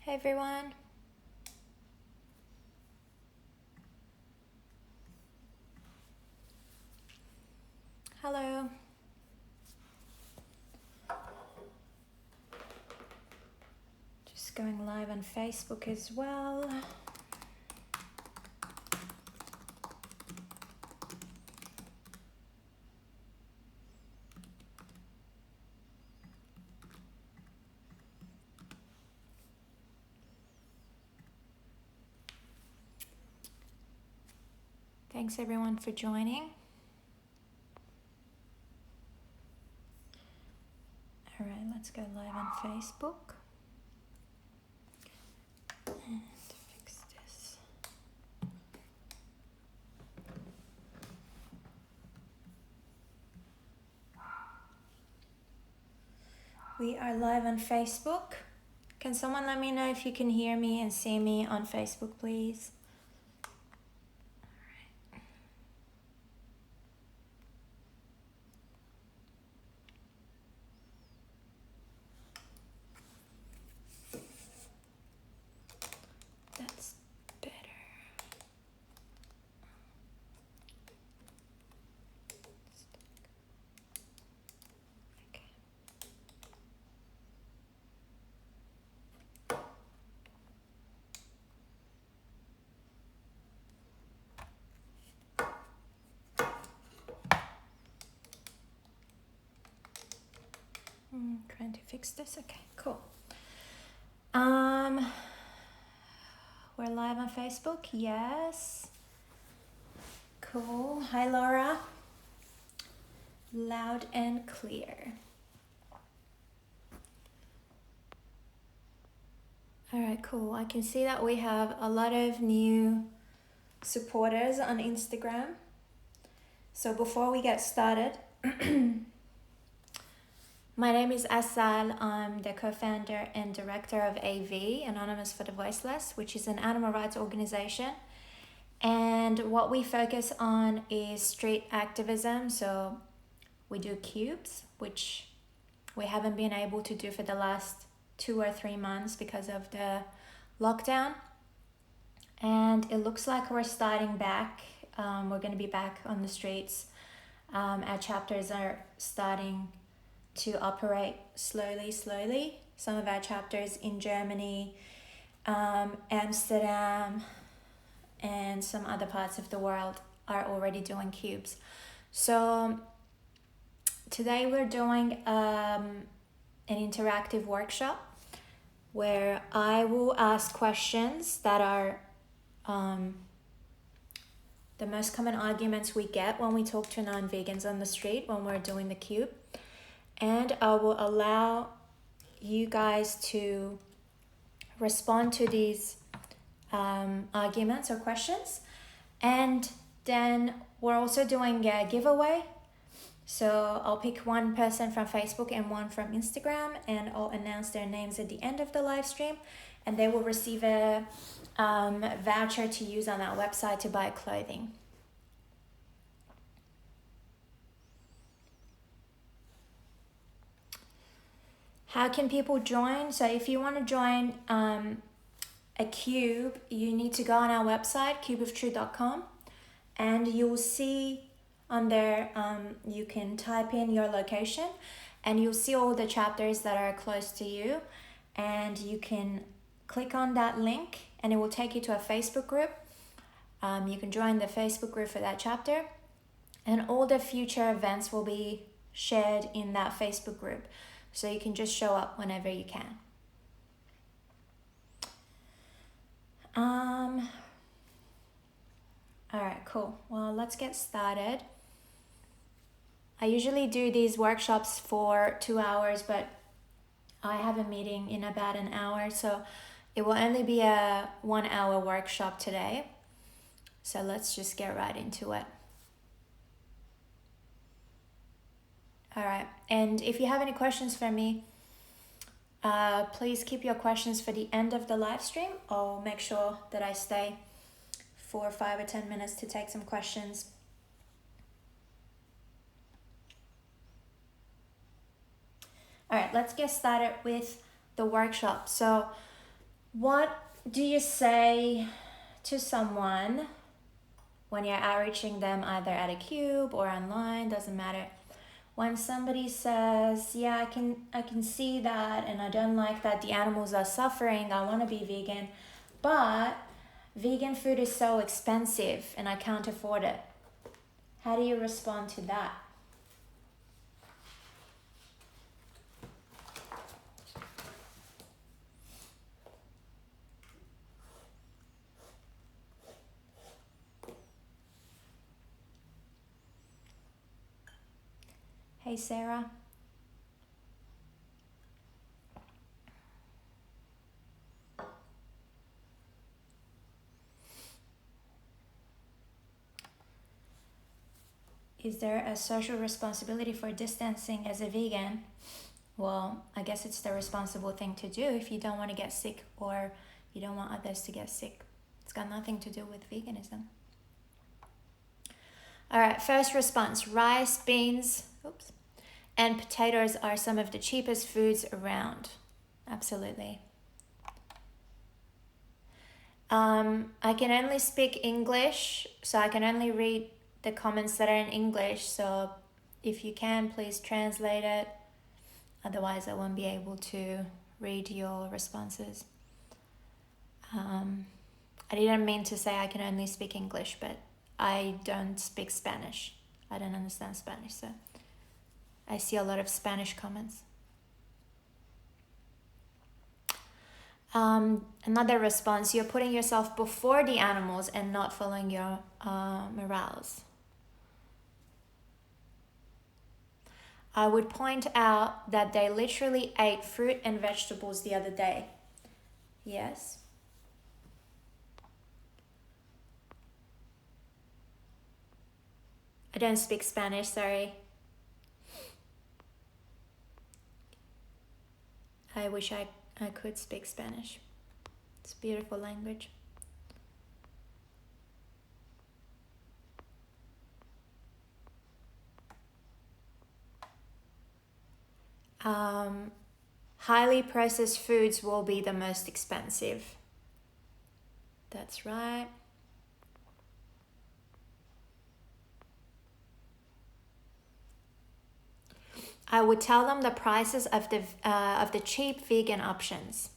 Hey everyone. Hello. Just going live on Facebook as well. Thanks everyone for joining. All right, let's go live on Facebook. And fix this. We are live on Facebook. Can someone let me know if you can hear me and see me on Facebook, please? That's better. Okay. Trying to fix this. Okay, cool. We're live on Facebook. Yes. Cool. Hi, Laura. Loud and clear. All right, cool. I can see that we have a lot of new supporters on Instagram. So before we get started, my name is Asal. I'm the co-founder and director of AV, Anonymous for the Voiceless, which is an animal rights organization. And what we focus on is street activism. So we do cubes, which we haven't been able to do for the last 2 or 3 months because of the lockdown. And it looks like we're starting back. We're going to be back on the streets. Our chapters are starting to operate slowly. Some of our chapters in Germany, Amsterdam, and some other parts of the world are already doing cubes. So today we're doing an interactive workshop where I will ask questions that are the most common arguments we get when we talk to non-vegans on the street when we're doing the cube. And I will allow you guys to respond to these arguments or questions. And then we're also doing a giveaway. So I'll pick one person from Facebook and one from Instagram, and I'll announce their names at the end of the live stream, and they will receive a voucher to use on our website to buy clothing. How can people join? So if you want to join a cube, you need to go on our website, cubeoftruth.com, and you'll see on there, you can type in your location and you'll see all the chapters that are close to you, and you can click on that link and it will take you to a Facebook group. You can join the Facebook group for that chapter, and all the future events will be shared in that Facebook group. So you can just show up whenever you can. All right, cool. Well, let's get started. I usually do these workshops for 2 hours, but I have a meeting in about an hour, so it will only be a 1 hour workshop today. So let's just get right into it. All right, and if you have any questions for me, please keep your questions for the end of the live stream. I'll make sure that I stay for 5 or 10 minutes to take some questions. All right, let's get started with the workshop. So What do you say to someone when you're outreaching them either at a cube or online, doesn't matter. When somebody says, yeah, I can see that and I don't like that the animals are suffering, I want to be vegan, but vegan food is so expensive and I can't afford it. How do you respond to that? Hey, Sarah. Is there a social responsibility for distancing as a vegan? Well, I guess it's the responsible thing to do if you don't want to get sick or you don't want others to get sick. It's got nothing to do with veganism. All right, first response. Rice, beans, and potatoes are some of the cheapest foods around. Absolutely. I can only speak English, so I can only read the comments that are in English. So if you can, please translate it. Otherwise, I won't be able to read your responses. I didn't mean to say I can only speak English, but I don't speak Spanish. I don't understand Spanish, so I see a lot of Spanish comments. Another response, you're putting yourself before the animals and not following your morals. I would point out that they literally ate fruit and vegetables the other day. Yes. I don't speak Spanish, sorry. I wish I could speak Spanish. It's a beautiful language. Highly processed foods will be the most expensive. That's right. I would tell them the prices of the cheap vegan options.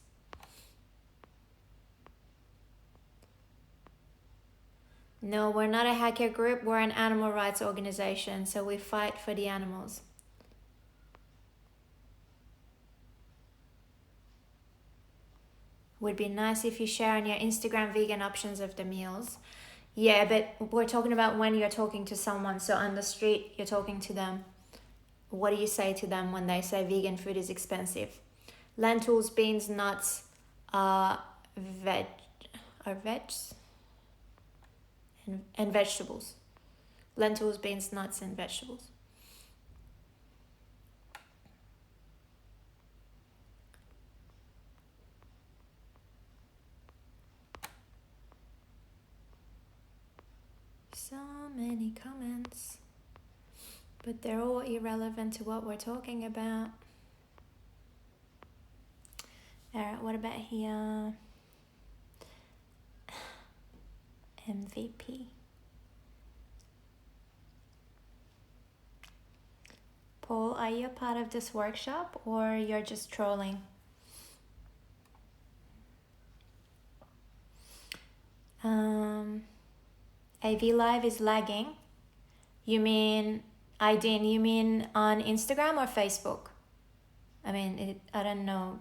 No, we're not a hacker group. We're an animal rights organization, so we fight for the animals. Would be nice if you share on your Instagram vegan options of the meals. Yeah, but we're talking about when you're talking to someone. So on the street, you're talking to them. What do you say to them when they say vegan food is expensive? Lentils, beans, nuts, veg and vegetables. Lentils, beans, nuts, and vegetables. So many comments, but they're all irrelevant to what we're talking about. Alright, what about here? MVP. Paul, are you a part of this workshop or you're just trolling? AV Live is lagging. You mean, Aideen, you mean on Instagram or Facebook? I mean, I don't know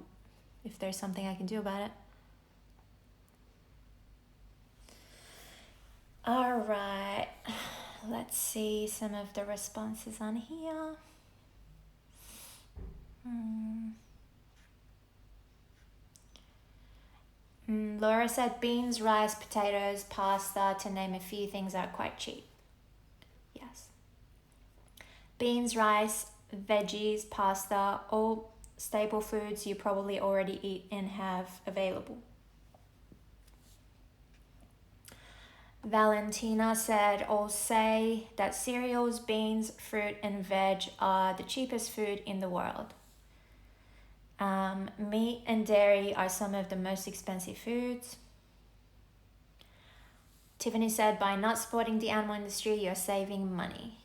if there's something I can do about it. All right, let's see some of the responses on here. Laura said beans, rice, potatoes, pasta, to name a few things, are quite cheap. Yes. Beans, rice, veggies, pasta, all staple foods you probably already eat and have available. Valentina said, I'll say that cereals, beans, fruit, and veg are the cheapest food in the world. Meat and dairy are some of the most expensive foods. Tiffany said, by not supporting the animal industry, you're saving money.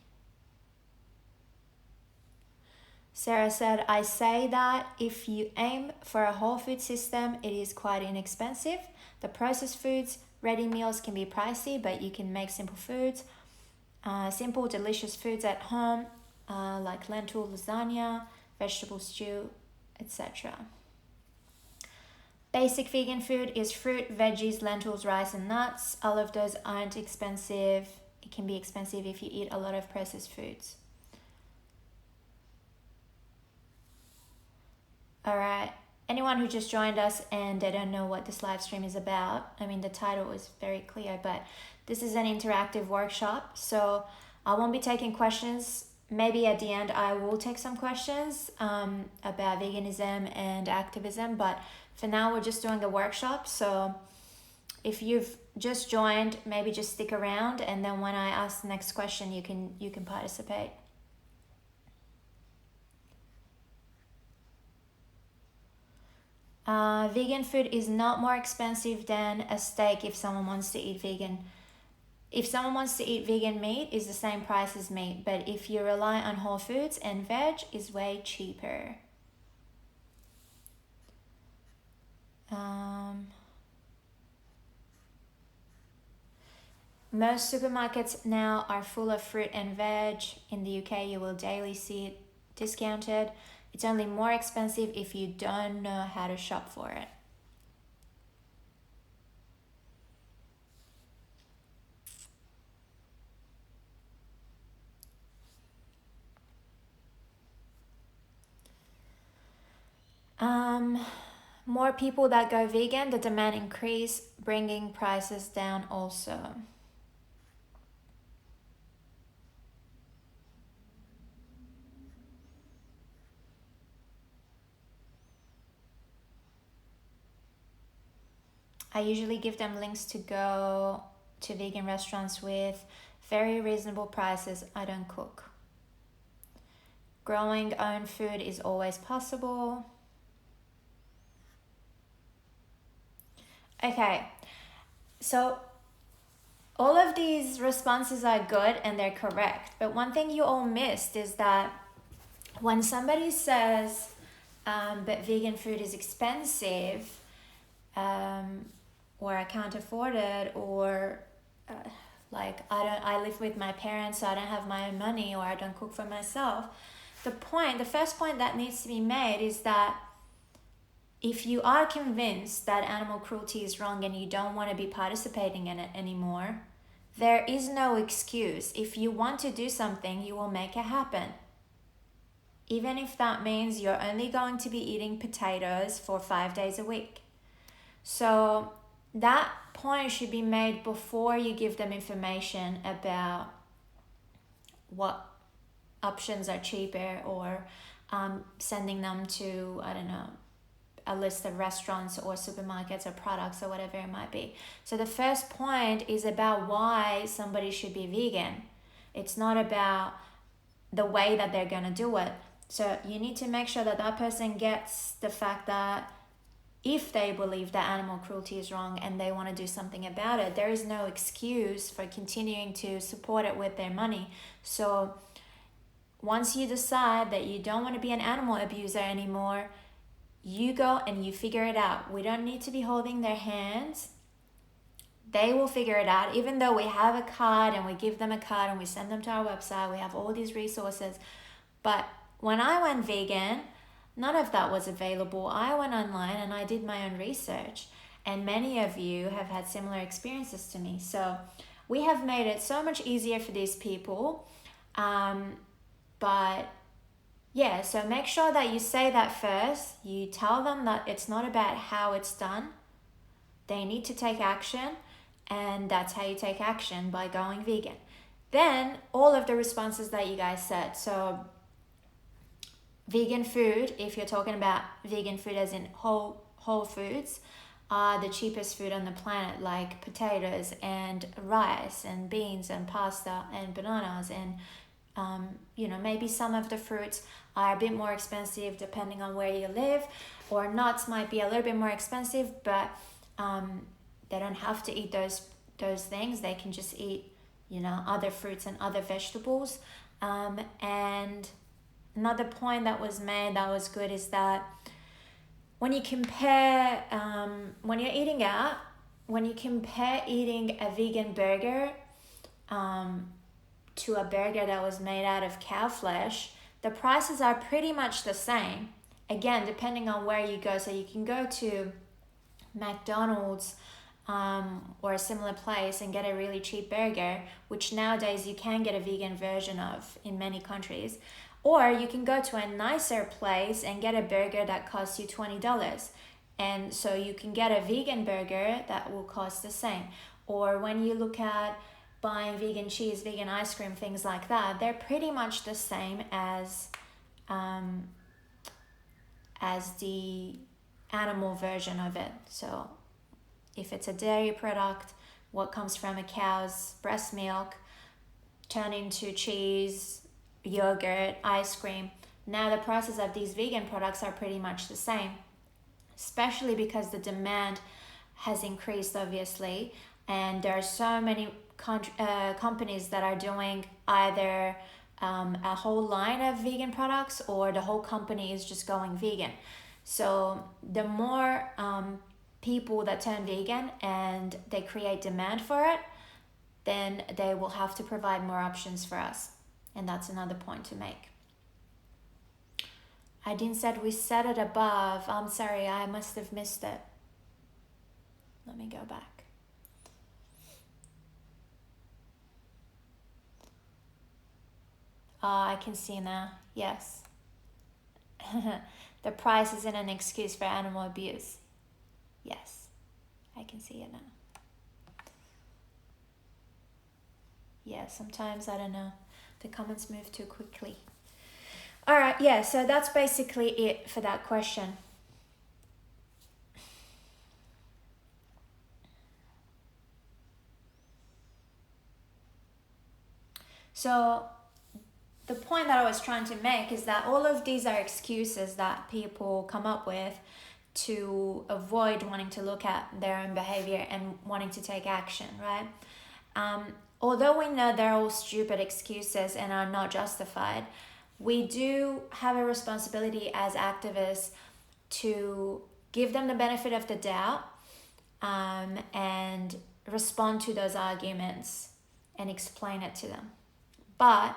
Sarah said, I say that if you aim for a whole food system, it is quite inexpensive. The processed foods, ready meals can be pricey, but you can make simple foods. Simple, delicious foods at home, like lentil lasagna, vegetable stew, etc. Basic vegan food is fruit, veggies, lentils, rice, and nuts. All of those aren't expensive. It can be expensive if you eat a lot of processed foods. All right. Anyone who just joined us and they don't know what this live stream is about, I mean, the title is very clear, but this is an interactive workshop. So I won't be taking questions. Maybe at the end I will take some questions about veganism and activism, but for now we're just doing a workshop. So if you've just joined, maybe just stick around, and then when I ask the next question, you can participate. Vegan food is not more expensive than a steak if someone wants to eat vegan. If someone wants to eat vegan meat, it's the same price as meat, but if you rely on whole foods and veg, it's way cheaper. Most supermarkets now are full of fruit and veg. In the UK, you will daily see it discounted. It's only more expensive if you don't know how to shop for it. More people that go vegan, the demand increase, bringing prices down also. I usually give them links to go to vegan restaurants with very reasonable prices. I don't cook. Growing own food is always possible. Okay, so all of these responses are good and they're correct, but one thing you all missed is that when somebody says that vegan food is expensive, or I can't afford it, or like I live with my parents, so I don't have my own money, or I don't cook for myself. The first point that needs to be made is that if you are convinced that animal cruelty is wrong and you don't want to be participating in it anymore, there is no excuse. If you want to do something, you will make it happen. Even if that means you're only going to be eating potatoes for 5 days a week. So that point should be made before you give them information about what options are cheaper, or sending them to, I don't know, a list of restaurants or supermarkets or products or whatever it might be. So the first point is about why somebody should be vegan. It's not about the way that they're going to do it. So you need to make sure that that person gets the fact that if they believe that animal cruelty is wrong and they want to do something about it, there is no excuse for continuing to support it with their money. So once you decide that you don't want to be an animal abuser anymore, you go and you figure it out. We don't need to be holding their hands. They will figure it out. Even though we have a card and we give them a card and we send them to our website, we have all these resources. But when I went vegan, none of that was available. I went online and I did my own research. And many of you have had similar experiences to me. So we have made it so much easier for these people. But yeah, so make sure that you say that first. You tell them that it's not about how it's done. They need to take action, and that's how you take action, by going vegan. Then all of the responses that you guys said. So vegan food, if you're talking about vegan food as in whole foods, are the cheapest food on the planet, like potatoes and rice and beans and pasta and bananas and maybe some of the fruits are a bit more expensive depending on where you live, or nuts might be a little bit more expensive, but they don't have to eat those things. They can just eat, other fruits and other vegetables. And another point that was made that was good is that when you compare, when you're eating out, when you compare eating a vegan burger to a burger that was made out of cow flesh, the prices are pretty much the same. Again, depending on where you go. So you can go to McDonald's or a similar place and get a really cheap burger, which nowadays you can get a vegan version of in many countries. Or you can go to a nicer place and get a burger that costs you $20. And so you can get a vegan burger that will cost the same. Or when you look at buying vegan cheese, vegan ice cream, things like that, they're pretty much the same as the animal version of it. So if it's a dairy product, what comes from a cow's breast milk turned into cheese, yogurt, ice cream. Now the prices of these vegan products are pretty much the same, especially because the demand has increased, obviously, and there are so many companies that are doing either a whole line of vegan products, or the whole company is just going vegan. So the more people that turn vegan and they create demand for it, then they will have to provide more options for us. And that's another point to make. Aideen said we set it above. I'm sorry, I must have missed it. Let me go back. I can see now. Yes. The price isn't an excuse for animal abuse. Yes, I can see it now. Yeah, sometimes, I don't know, the comments move too quickly. All right, yeah, so that's basically it for that question. So the point that I was trying to make is that all of these are excuses that people come up with to avoid wanting to look at their own behavior and wanting to take action, right? Although we know they're all stupid excuses and are not justified, we do have a responsibility as activists to give them the benefit of the doubt and respond to those arguments and explain it to them. But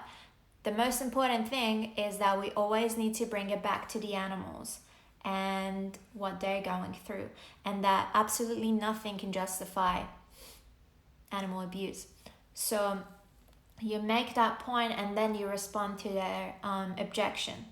the most important thing is that we always need to bring it back to the animals and what they're going through, and that absolutely nothing can justify animal abuse. So you make that point and then you respond to their objection,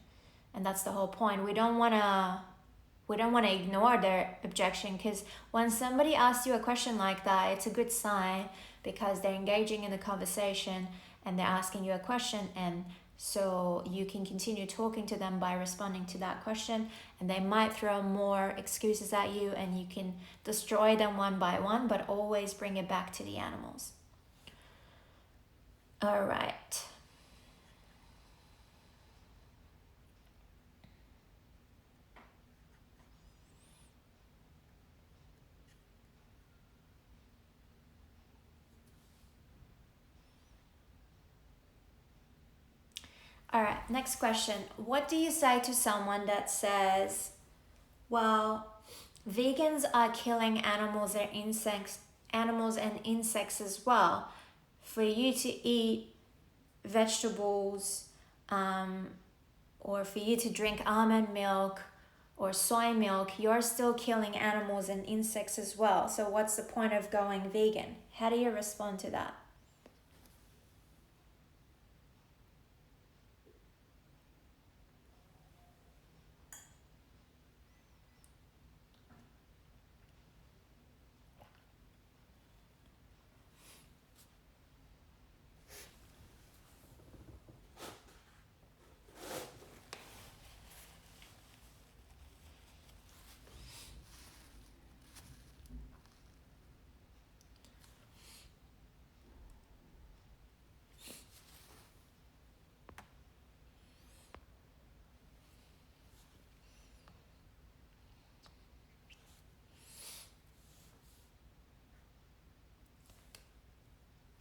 and that's the whole point. We don't want to ignore their objection, because when somebody asks you a question like that, it's a good sign, because they're engaging in the conversation and they're asking you a question, and so you can continue talking to them by responding to that question, and they might throw more excuses at you and you can destroy them one by one, but always bring it back to the animals. All right. All right, next question. What do you say to someone that says, well, vegans are killing animals and insects as well. For you to eat vegetables, or for you to drink almond milk or soy milk, you're still killing animals and insects as well. So what's the point of going vegan? How do you respond to that?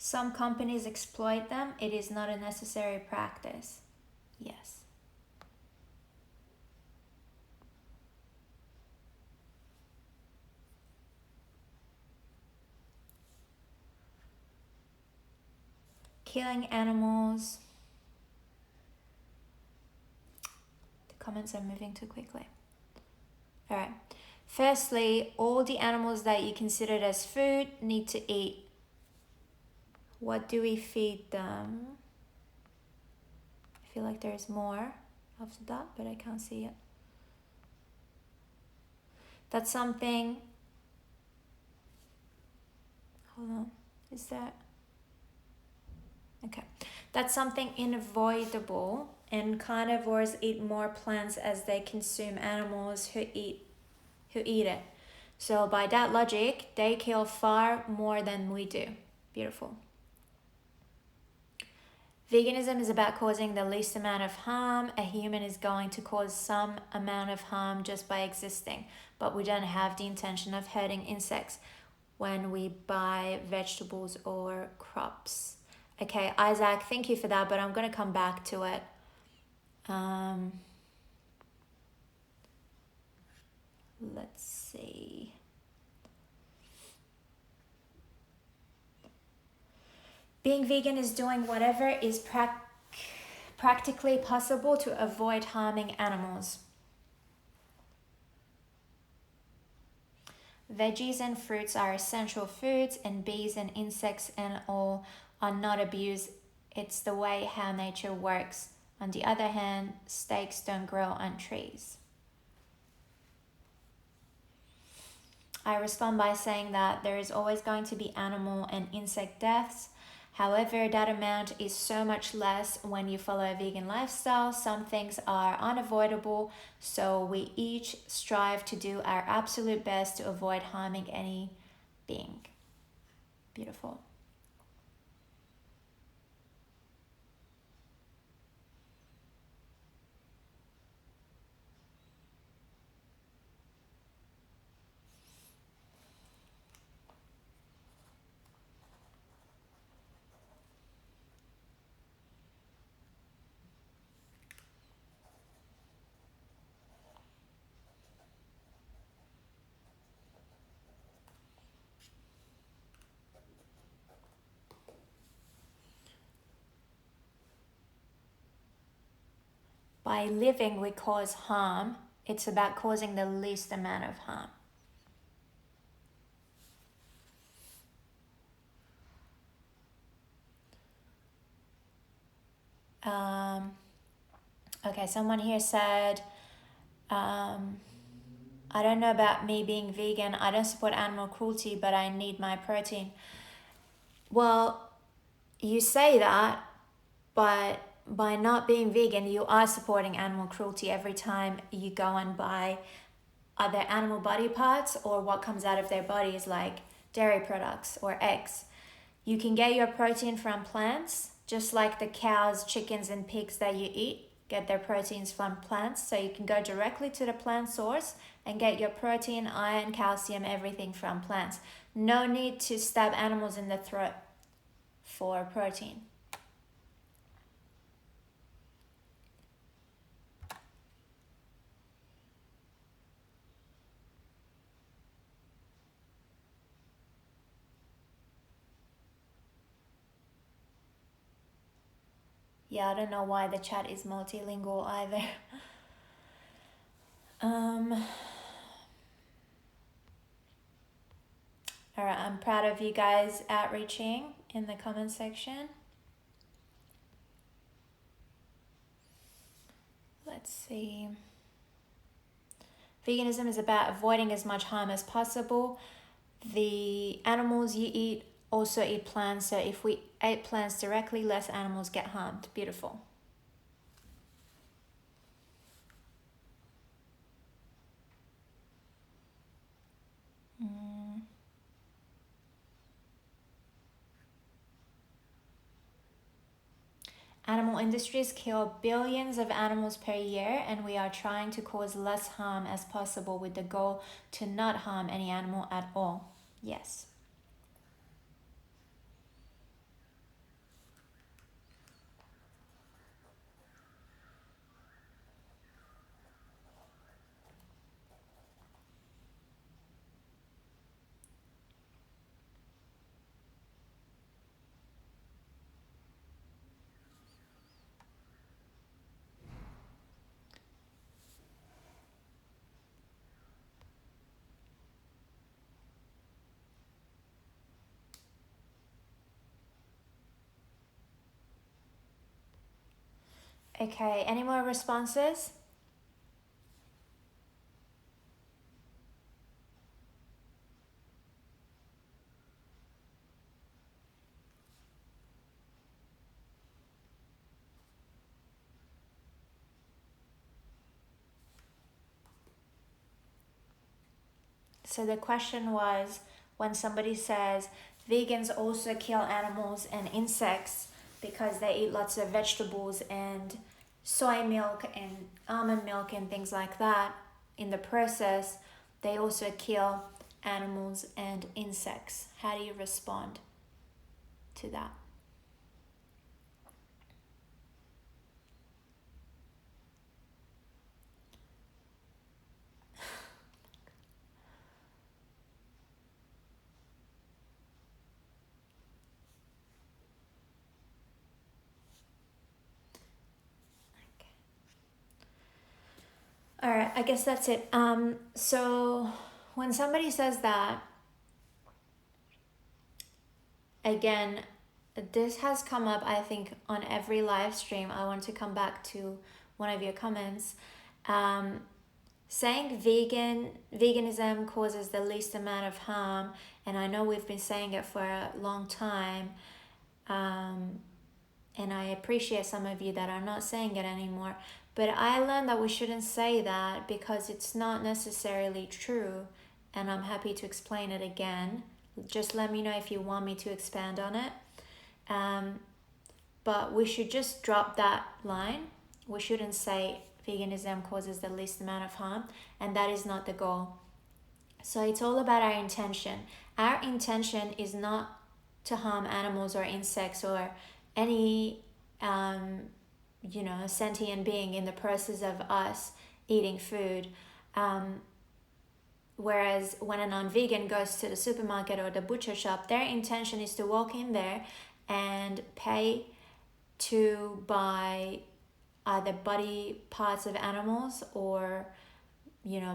Some companies exploit them. It is not a necessary practice. Yes. Killing animals. The comments are moving too quickly. All right. Firstly, all the animals that you considered as food need to eat. What do we feed them? I feel like there's more after that, but I can't see it. That's something. Hold on. Is that? Okay. That's something unavoidable, and carnivores eat more plants as they consume animals who eat it. So by that logic, they kill far more than we do. Beautiful. Veganism is about causing the least amount of harm. A human is going to cause some amount of harm just by existing, but we don't have the intention of hurting insects when we buy vegetables or crops. Okay, Isaac, thank you for that, but I'm going to come back to it. Let's see. Being vegan is doing whatever is practically possible to avoid harming animals. Veggies and fruits are essential foods, and bees and insects and all are not abused. It's the way how nature works. On the other hand, steaks don't grow on trees. I respond by saying that there is always going to be animal and insect deaths. However, that amount is so much less when you follow a vegan lifestyle. Some things are unavoidable, so we each strive to do our absolute best to avoid harming any being. Beautiful. By living, we cause harm. It's about causing the least amount of harm. Okay, someone here said, I don't know about me being vegan. I don't support animal cruelty, but I need my protein. Well, you say that, but by not being vegan, you are supporting animal cruelty every time you go and buy other animal body parts or what comes out of their bodies, like dairy products or eggs. You can get your protein from plants, just like the cows, chickens, and pigs that you eat get their proteins from plants. So you can go directly to the plant source and get your protein, iron, calcium, everything from plants. No need to stab animals in the throat for protein. Yeah, I don't know why the chat is multilingual either. Alright, I'm proud of you guys outreaching in the comment section. Let's see. Veganism is about avoiding as much harm as possible. The animals you eat also eat plants, so if we ate plants directly, less animals get harmed. Beautiful. Animal industries kill billions of animals per year, and we are trying to cause less harm as possible with the goal to not harm any animal at all. Yes. Okay, any more responses? So the question was, when somebody says vegans also kill animals and insects because they eat lots of vegetables and soy milk and almond milk and things like that, in the process, they also kill animals and insects. How do you respond to that? All right, I guess that's it. So when somebody says that, again, this has come up, I think, on every live stream. I want to come back to one of your comments. Saying veganism causes the least amount of harm, and I know we've been saying it for a long time, and I appreciate some of you that are not saying it anymore, but I learned that we shouldn't say that because it's not necessarily true, and I'm happy to explain it again. Just let me know if you want me to expand on it. But we should just drop that line. We shouldn't say veganism causes the least amount of harm, and that is not the goal. So it's all about our intention. Our intention is not to harm animals or insects or any sentient being in the process of us eating food. Whereas when a non-vegan goes to the supermarket or the butcher shop, their intention is to walk in there and pay to buy either body parts of animals or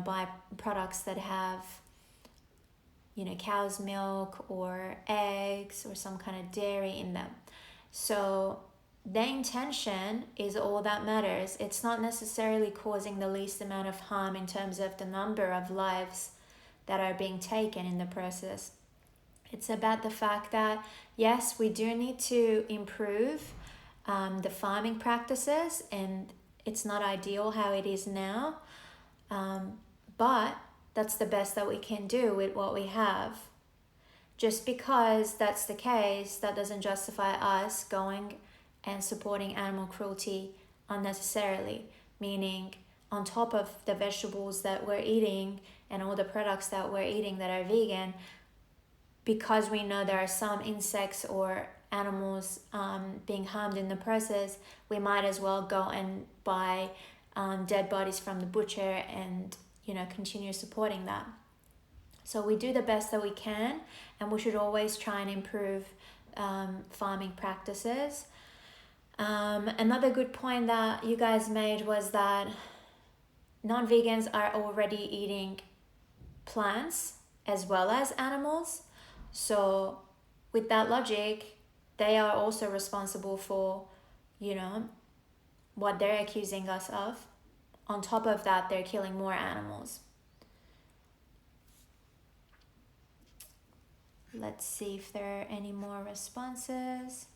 buy products that have cow's milk or eggs or some kind of dairy in them. So the intention is all that matters. It's not necessarily causing the least amount of harm in terms of the number of lives that are being taken in the process. It's about the fact that, yes, we do need to improve the farming practices, and it's not ideal how it is now, but that's the best that we can do with what we have. Just because that's the case, that doesn't justify us going and supporting animal cruelty unnecessarily, meaning on top of the vegetables that we're eating and all the products that we're eating that are vegan, because we know there are some insects or animals being harmed in the process, we might as well go and buy dead bodies from the butcher and continue supporting that. So we do the best that we can, and we should always try and improve farming practices. Another good point that you guys made was that non-vegans are already eating plants as well as animals. So with that logic, they are also responsible for, what they're accusing us of. On top of that, they're killing more animals. Let's see if there are any more responses.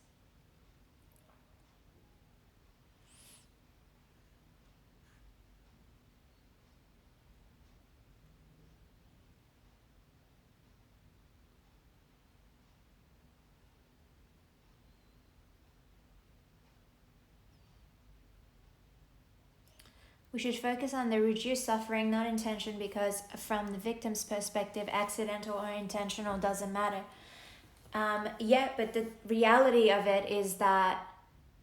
We should focus on the reduced suffering, not intention, because from the victim's perspective, accidental or intentional doesn't matter. But the reality of it is that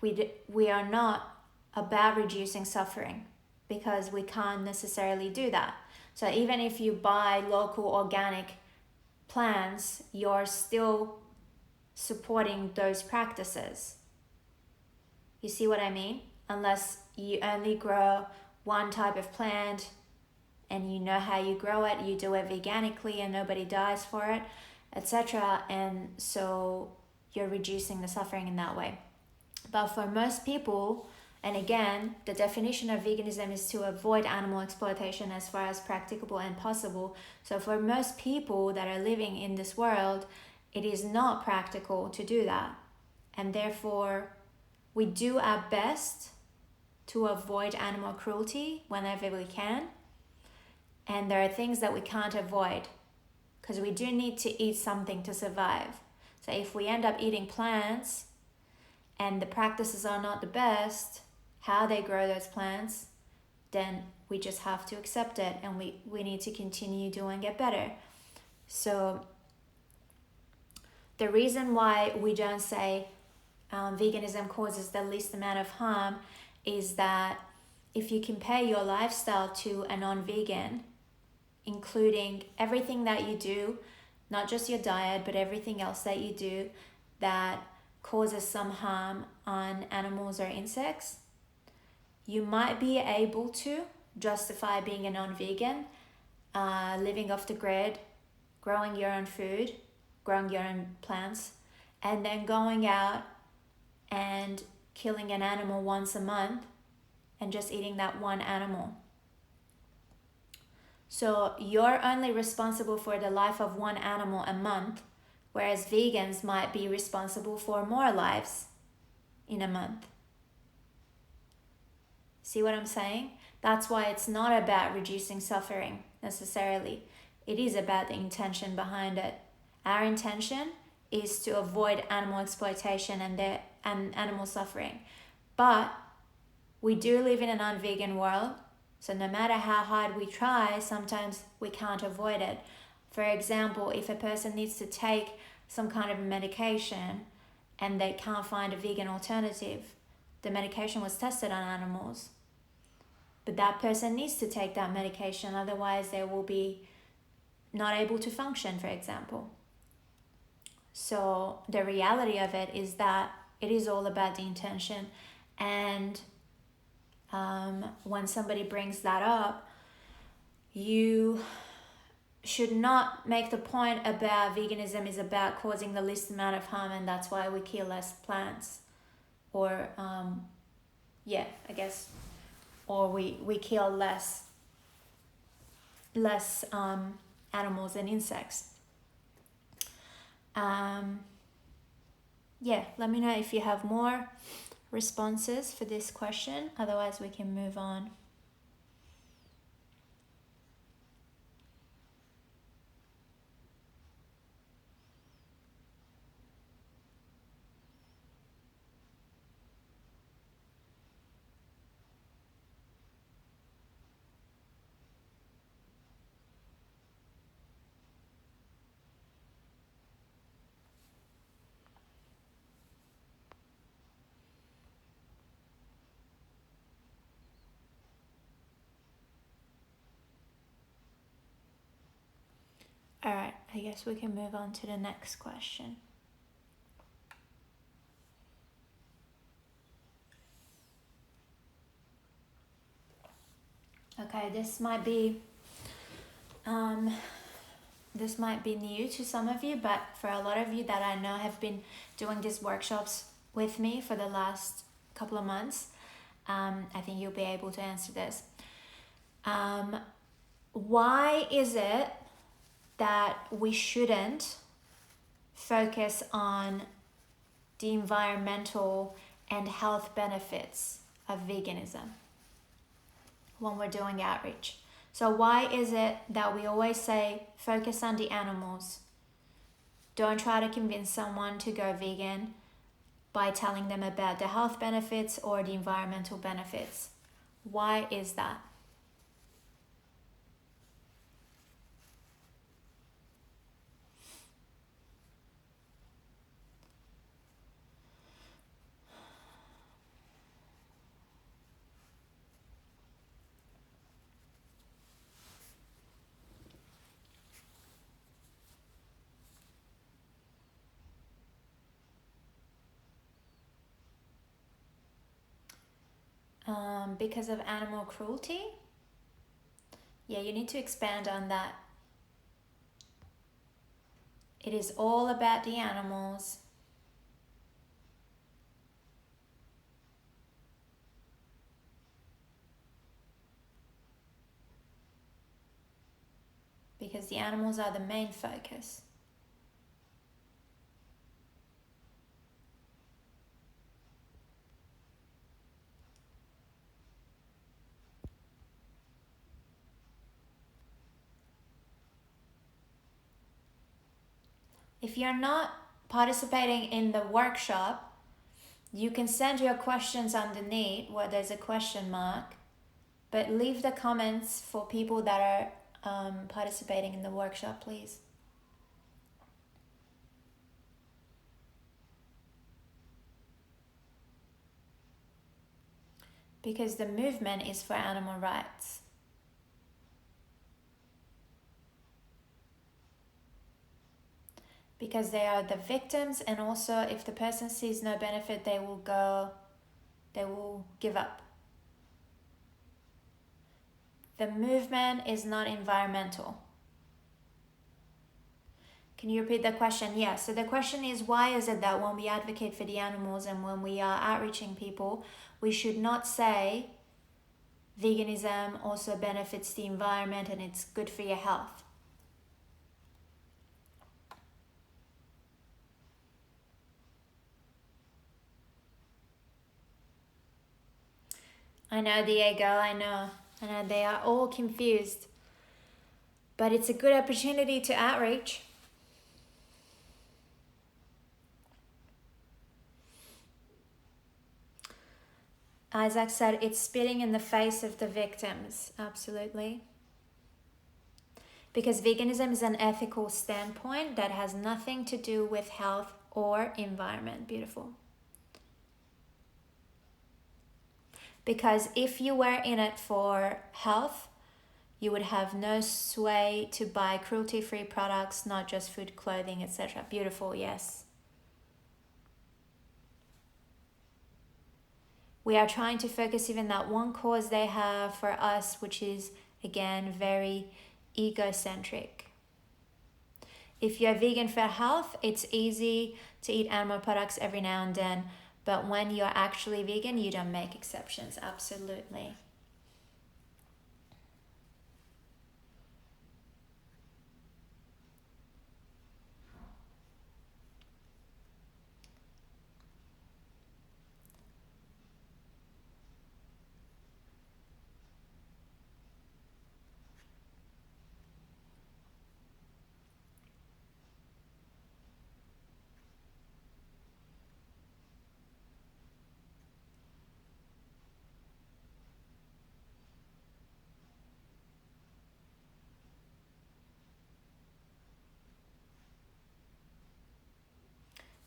we are not about reducing suffering, because we can't necessarily do that. So even if you buy local organic plants, you're still supporting those practices. You see what I mean? Unless you only grow one type of plant and you know how you grow it, you do it veganically and nobody dies for it, etc. And so you're reducing the suffering in that way. But for most people, And again, the definition of veganism is to avoid animal exploitation as far as practicable and possible. So for most people that are living in this world, it is not practical to do that. And therefore, we do our best to avoid animal cruelty whenever we can. And there are things that we can't avoid because we do need to eat something to survive. So if we end up eating plants and the practices are not the best, how they grow those plants, then we just have to accept it, and we need to continue doing it better. So the reason why we don't say veganism causes the least amount of harm is that if you compare your lifestyle to a non-vegan, including everything that you do, not just your diet, but everything else that you do that causes some harm on animals or insects, you might be able to justify being a non-vegan, living off the grid, growing your own food, growing your own plants, and then going out and killing an animal once a month and just eating that one animal. So you're only responsible for the life of one animal a month, whereas vegans might be responsible for more lives in a month. See what I'm saying? That's why it's not about reducing suffering necessarily. It is about the intention behind it. Our intention is to avoid animal exploitation and animal suffering. But we do live in a non-vegan world, so no matter how hard we try, sometimes we can't avoid it. For example, if a person needs to take some kind of medication and they can't find a vegan alternative, the medication was tested on animals, but that person needs to take that medication, otherwise they will be not able to function, for example. So the reality of it is that it is all about the intention. And when somebody brings that up, you should not make the point about veganism is about causing the least amount of harm and that's why we kill less plants, or or we kill less animals and insects. Let me know if you have more responses for this question, otherwise we can move on. All right, I guess we can move on to the next question. Okay, this might be new to some of you, but for a lot of you that I know have been doing these workshops with me for the last couple of months, I think you'll be able to answer this. Why is it that we shouldn't focus on the environmental and health benefits of veganism when we're doing outreach? So why is it that we always say focus on the animals? Don't try to convince someone to go vegan by telling them about the health benefits or the environmental benefits. Why is that? Because of animal cruelty? Yeah, you need to expand on that. It is all about the animals. because the animals are the main focus. If you're not participating in the workshop, you can send your questions underneath where there's a question mark, but leave the comments for people that are participating in the workshop, please. Because the movement is for animal rights. Because they are the victims, and also if the person sees no benefit, they will give up. The movement is not environmental. Can you repeat the question? Yes. So the question is, why is it that when we advocate for the animals and when we are outreaching people, we should not say veganism also benefits the environment and it's good for your health? I know, Diego, I know they are all confused. But it's a good opportunity to outreach. Isaac said it's spitting in the face of the victims. Absolutely. Because veganism is an ethical standpoint that has nothing to do with health or environment. Beautiful. Because if you were in it for health, you would have no sway to buy cruelty-free products, not just food, clothing, etc. Beautiful, yes. We are trying to focus even that one cause they have for us, which is, again, very egocentric. If you're vegan for health, it's easy to eat animal products every now and then, but when you're actually vegan, you don't make exceptions. Absolutely.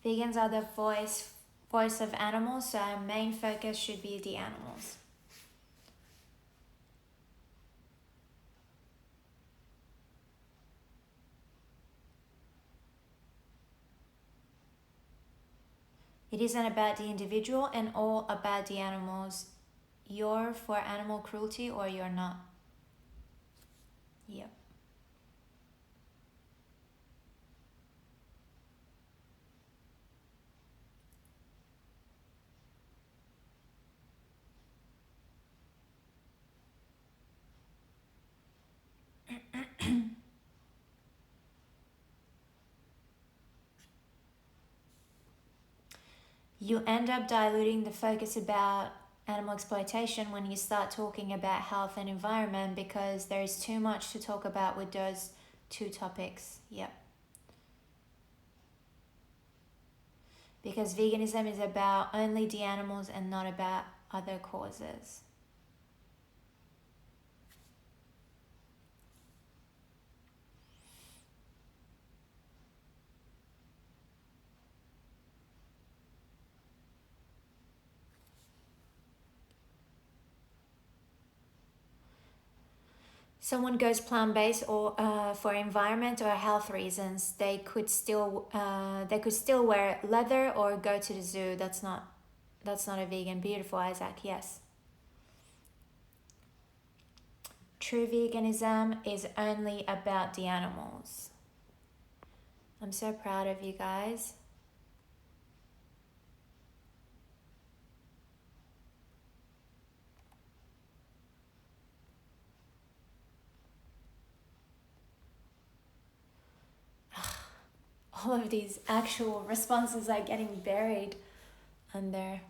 Vegans are the voice of animals, so our main focus should be the animals. It isn't about the individual and all about the animals. You're for animal cruelty or you're not. Yep. You end up diluting the focus about animal exploitation when you start talking about health and environment, because there is too much to talk about with those two topics. Yep. Because veganism is about only the animals and not about other causes. Someone goes plant-based or for environment or health reasons, they could still wear leather or go to the zoo. That's not a vegan. Beautiful, Isaac. Yes. True veganism is only about the animals. I'm so proud of you guys. all of these actual responses are getting buried under.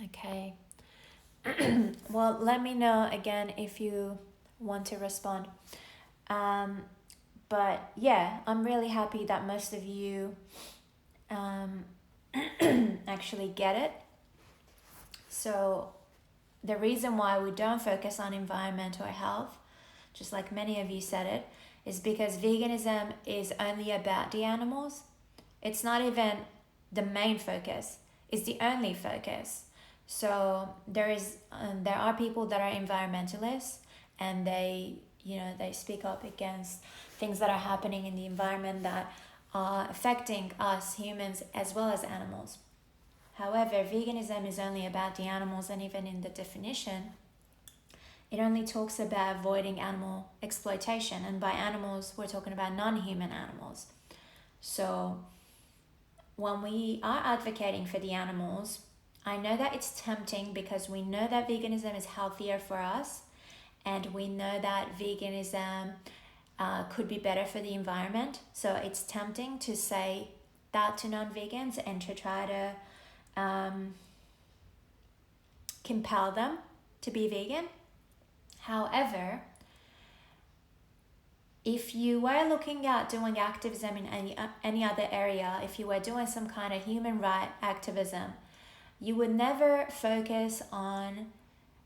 Okay. Well, let me know again if you want to respond. But yeah, I'm really happy that most of you actually get it. So the reason why we don't focus on environmental health, just like many of you said it, is because veganism is only about the animals. It's not even the main focus, it's the only focus. So there are people that are environmentalists, and they speak up against things that are happening in the environment that are affecting us humans as well as animals. However, veganism is only about the animals, and even in the definition, it only talks about avoiding animal exploitation. And by animals, we're talking about non-human animals. So when we are advocating for the animals, I know that it's tempting because we know that veganism is healthier for us, and we know that veganism could be better for the environment. So it's tempting to say that to non-vegans and to try to compel them to be vegan. However, if you were looking at doing activism in any other area, if you were doing some kind of human rights activism, you would never focus on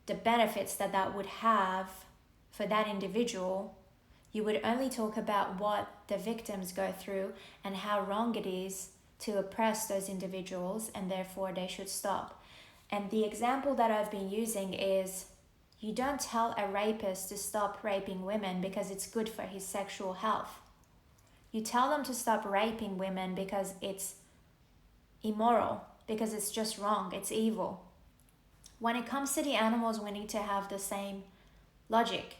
the benefits that would have for that individual. You would only talk about what the victims go through and how wrong it is to oppress those individuals, and therefore they should stop. And the example that I've been using is, you don't tell a rapist to stop raping women because it's good for his sexual health. You tell them to stop raping women because it's immoral, because it's just wrong, it's evil. When it comes to the animals, we need to have the same logic.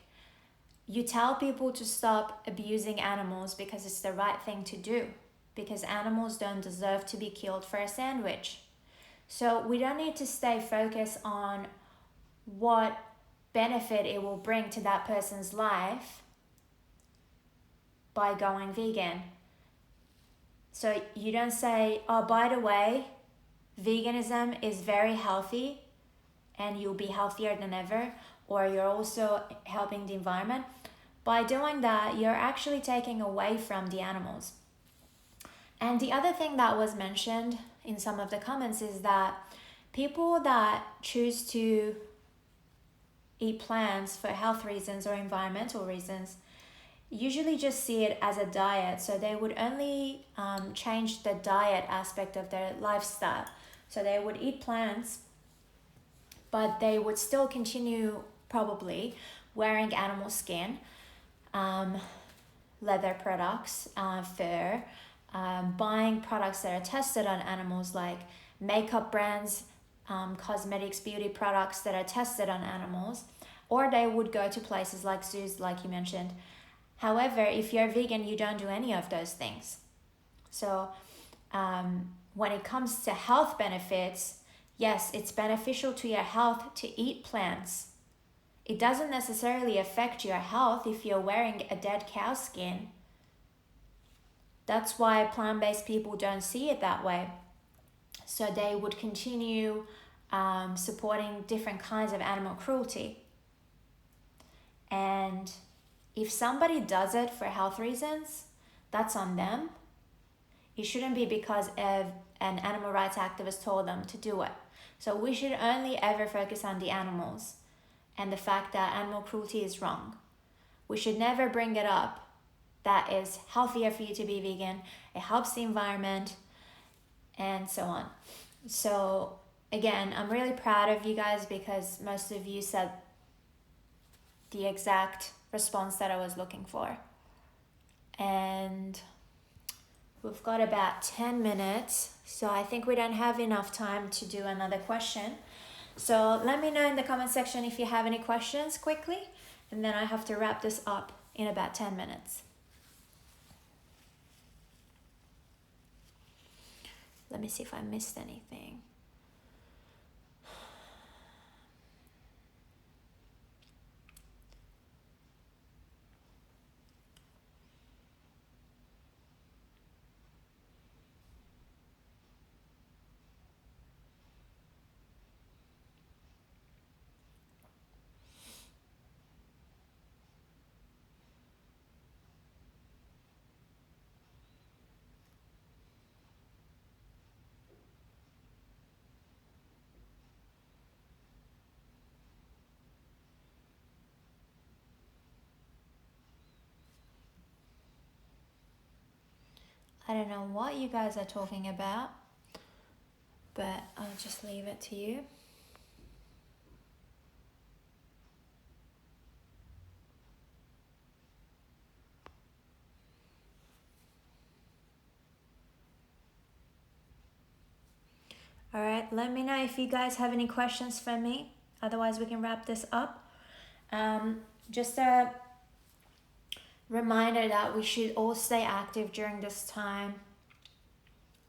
You tell people to stop abusing animals because it's the right thing to do, because animals don't deserve to be killed for a sandwich. So we don't need to stay focused on what benefit it will bring to that person's life by going vegan. So you don't say, oh, by the way, veganism is very healthy and you'll be healthier than ever, or you're also helping the environment. By doing that, you're actually taking away from the animals. And the other thing that was mentioned in some of the comments is that people that choose to eat plants for health reasons or environmental reasons usually just see it as a diet. So they would only change the diet aspect of their lifestyle. So they would eat plants, but they would still continue probably wearing animal skin, leather products, fur, buying products that are tested on animals, like makeup brands, cosmetics, beauty products that are tested on animals, or they would go to places like zoos, like you mentioned. However, if you're vegan, you don't do any of those things. So when it comes to health benefits, yes, it's beneficial to your health to eat plants. It doesn't necessarily affect your health if you're wearing a dead cow skin. That's why plant-based people don't see it that way. So they would continue supporting different kinds of animal cruelty. And if somebody does it for health reasons, that's on them. It shouldn't be because of an animal rights activist told them to do it. So we should only ever focus on the animals and the fact that animal cruelty is wrong. We should never bring it up that it's healthier for you to be vegan, it helps the environment, and so on. So again, I'm really proud of you guys because most of you said the exact response that I was looking for. And we've got about 10 minutes, so I think we don't have enough time to do another question. So let me know in the comment section if you have any questions quickly, and then I have to wrap this up in about 10 minutes. Let me see if I missed anything. I don't know what you guys are talking about, but I'll just leave it to you. All right, let me know if you guys have any questions for me. Otherwise, we can wrap this up. Just a reminder that we should all stay active during this time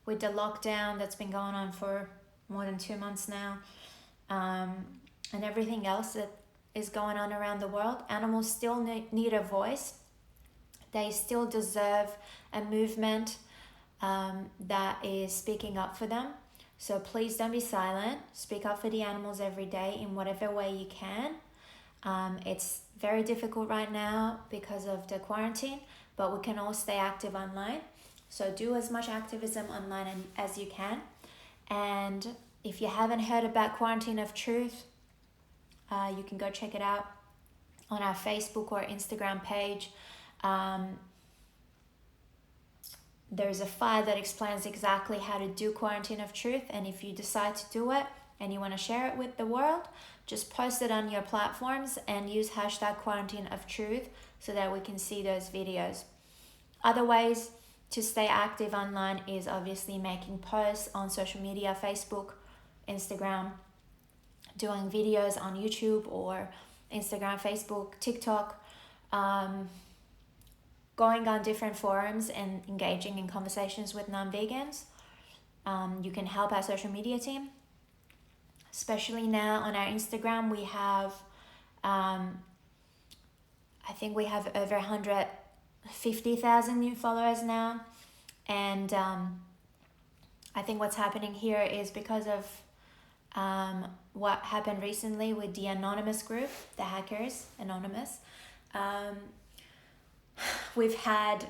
with the lockdown that's been going on for more than 2 months now, and everything else that is going on around the world. Animals still need a voice. They still deserve a movement that is speaking up for them. So please don't be silent. Speak up for the animals every day in whatever way you can. It's very difficult right now because of the quarantine, but we can all stay active online. So do as much activism online as you can. And if you haven't heard about Quarantine of Truth, you can go check it out on our Facebook or Instagram page. There's a file that explains exactly how to do Quarantine of Truth, and if you decide to do it and you want to share it with the world, just post it on your platforms and use hashtag Quarantine of Truth so that we can see those videos. Other ways to stay active online is obviously making posts on social media, Facebook, Instagram, doing videos on YouTube or Instagram, Facebook, TikTok, going on different forums and engaging in conversations with non-vegans. You can help our social media team. Especially now on our Instagram, we have, I think we have over 150,000 new followers now. And I think what's happening here is because of what happened recently with the anonymous group, the hackers, Anonymous. We've had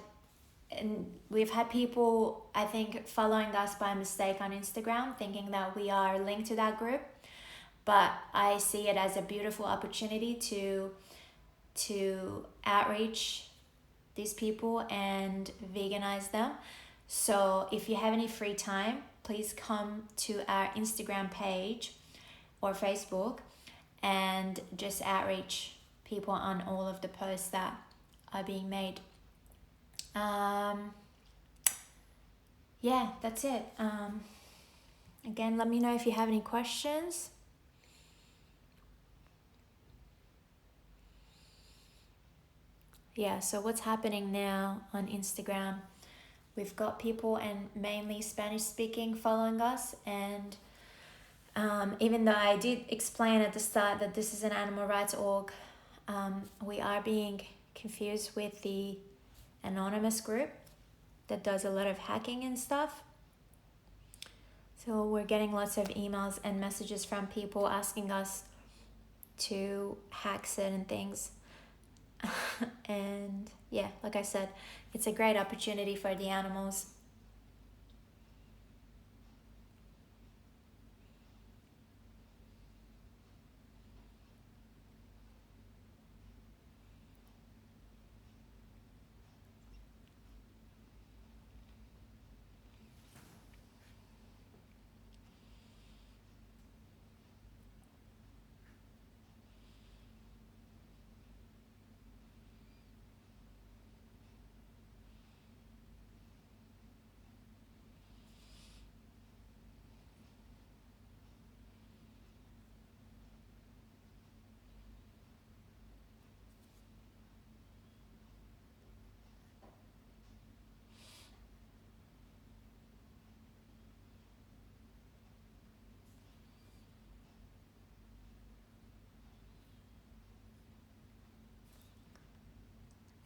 people, I think, following us by mistake on Instagram, thinking that we are linked to that group. But I see it as a beautiful opportunity to outreach these people and veganize them. So if you have any free time, please come to our Instagram page or Facebook and just outreach people on all of the posts that are being made. Yeah, that's it. Again, let me know if you have any questions. Yeah, so what's happening now on Instagram? We've got people, and mainly Spanish speaking, following us. And even though I did explain at the start that this is an animal rights org, we are being confused with the anonymous group that does a lot of hacking and stuff. So we're getting lots of emails and messages from people asking us to hack certain things. And yeah, like I said, it's a great opportunity for the animals.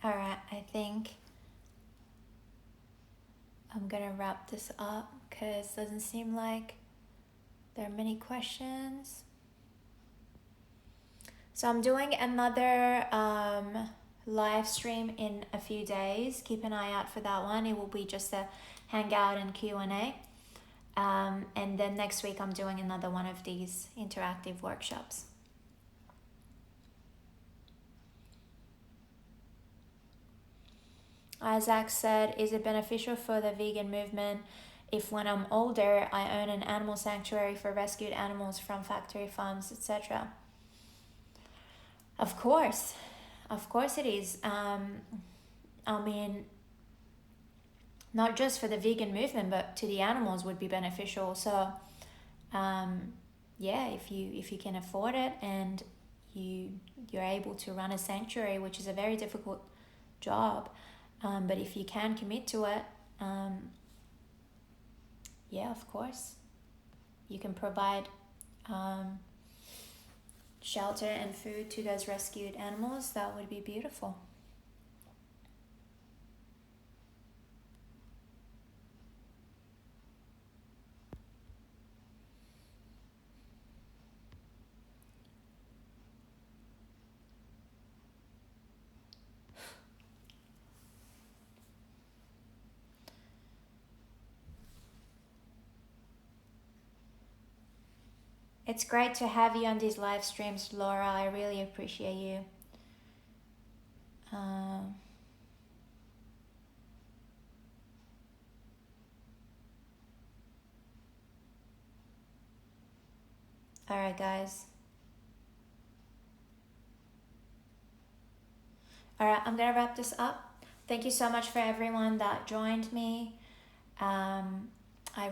All right, I think I'm gonna wrap this up because it doesn't seem like there are many questions. So I'm doing another live stream in a few days. Keep an eye out for that one. It will be just a hangout and Q&A. And then next week I'm doing another one of these interactive workshops. Isaac said, is it beneficial for the vegan movement if when I'm older I own an animal sanctuary for rescued animals from factory farms, etc.? Of course it is. I mean, not just for the vegan movement, but to the animals would be beneficial. So yeah, if you can afford it and you're able to run a sanctuary, which is a very difficult job, but if you can commit to it, yeah, of course, you can provide shelter and food to those rescued animals. That would be beautiful. It's great to have you on these live streams, Laura. I really appreciate you. All right, guys. All right, I'm gonna wrap this up. Thank you so much for everyone that joined me. I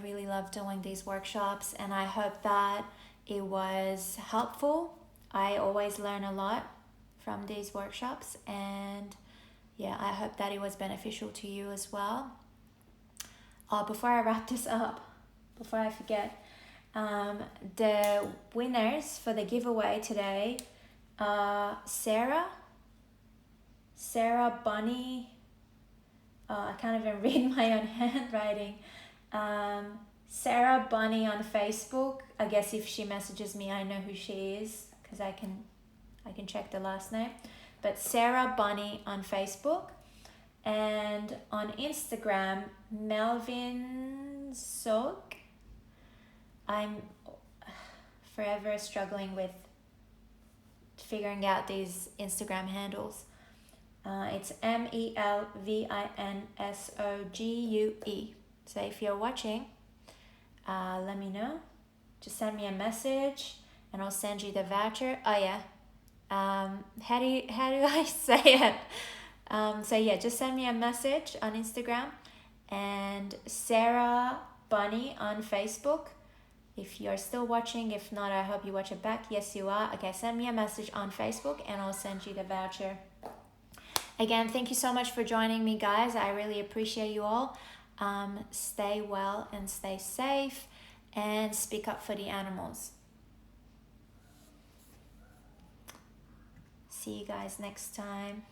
really love doing these workshops, and I hope that it was helpful. I always learn a lot from these workshops, and yeah, I hope that it was beneficial to you as well. Before I wrap this up, before I forget, the winners for the giveaway today are Sarah Bunny. I can't even read my own handwriting. Sarah Bunny on Facebook. I guess if she messages me, I know who she is because I can check the last name. But Sarah Bunny on Facebook, and on Instagram, Melvin Sok. I'm forever struggling with figuring out these Instagram handles. It's MELVINSOGUE. So if you're watching, let me know. Just send me a message and I'll send you the voucher. Oh yeah. How do I say it? So yeah, just send me a message on Instagram, and Sarah Bunny on Facebook. If you're still watching, if not, I hope you watch it back. Yes, you are. Okay, send me a message on Facebook and I'll send you the voucher. Again, thank you so much for joining me, guys. I really appreciate you all. Stay well and stay safe, and speak up for the animals. See you guys next time.